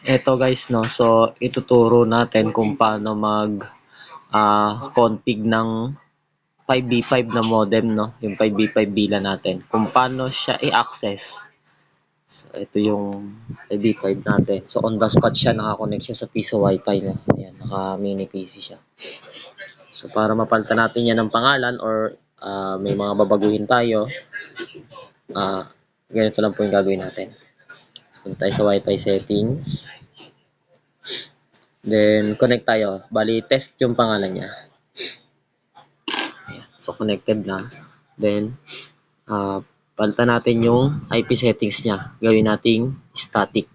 Eto guys, no, so ituturo natin kung paano mag config ng 5v5 na modem, no, yung 5v5 VLAN natin, kung paano siya i-access. So ito yung 5v5 natin. So on the spot siya, nakakonect siya sa piso wifi, no. Ayan, naka mini PC siya. So para mapalitan natin yan ng pangalan or may mga babaguhin tayo, ganito lang po yung gagawin natin. Punta tayo sa wifi settings. Then, connect tayo. Bali, test yung pangalan niya. Ayan. So, connected na. Then, palitan natin yung IP settings niya. Gawin nating static.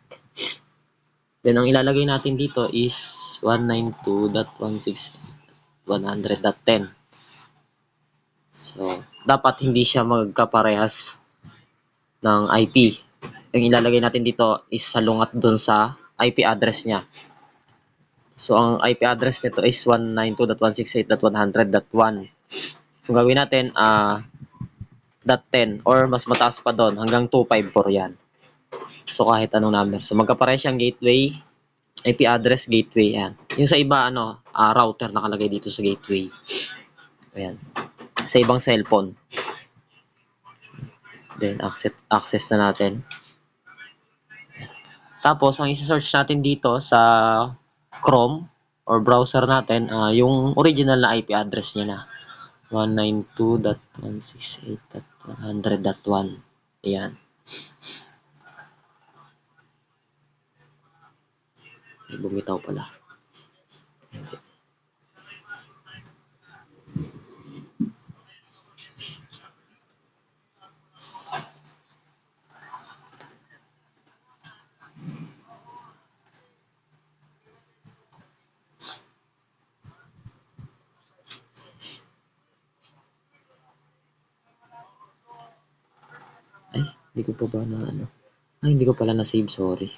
Then, ang ilalagay natin dito is 192.168.100.10. So, dapat hindi siya magkaparehas ng IP. Ang ilalagay natin dito is salungat dun sa IP address niya. So, ang IP address nito is 192.168.100.1. So, gawin natin, .10 or mas mataas pa doon, hanggang 254 yan. So, kahit anong number. So, magkapareha siyang gateway, IP address, gateway, yan. Yung sa iba, router nakalagay dito sa gateway. Ayan. Sa ibang cellphone. Then, access na natin. Tapos, ang isa-search natin dito sa Chrome or browser natin, yung original na IP address niya na 192.168.100.1. Ayan. Bumitaw pala. Ay, hindi ko pa ba na ano? Ay, hindi ko pala na-save, sorry.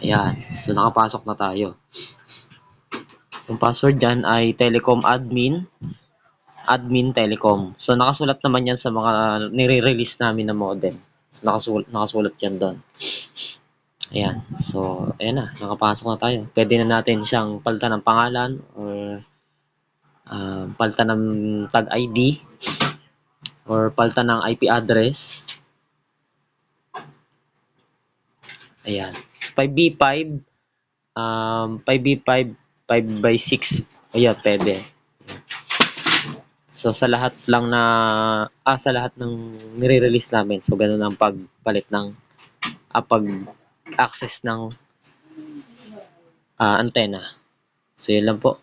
Ayan. So, nakapasok na tayo. So, ang password dyan ay telecom admin telecom. So, nakasulat naman yan sa mga nire-release namin na modem. So, nakasulat yan doon. Ayan. So, ayan na. Nakapasok na tayo. Pwede na natin siyang palitan ng pangalan or palitan ng tag ID or palitan ng IP address. Ayan. 5v5, 5v5, 5x6. Ayan, pwede. So, sa lahat lang na, sa lahat ng nire-release namin. So, ganun ang pagpalit ng, pag-access ng antena. So, yun lang po.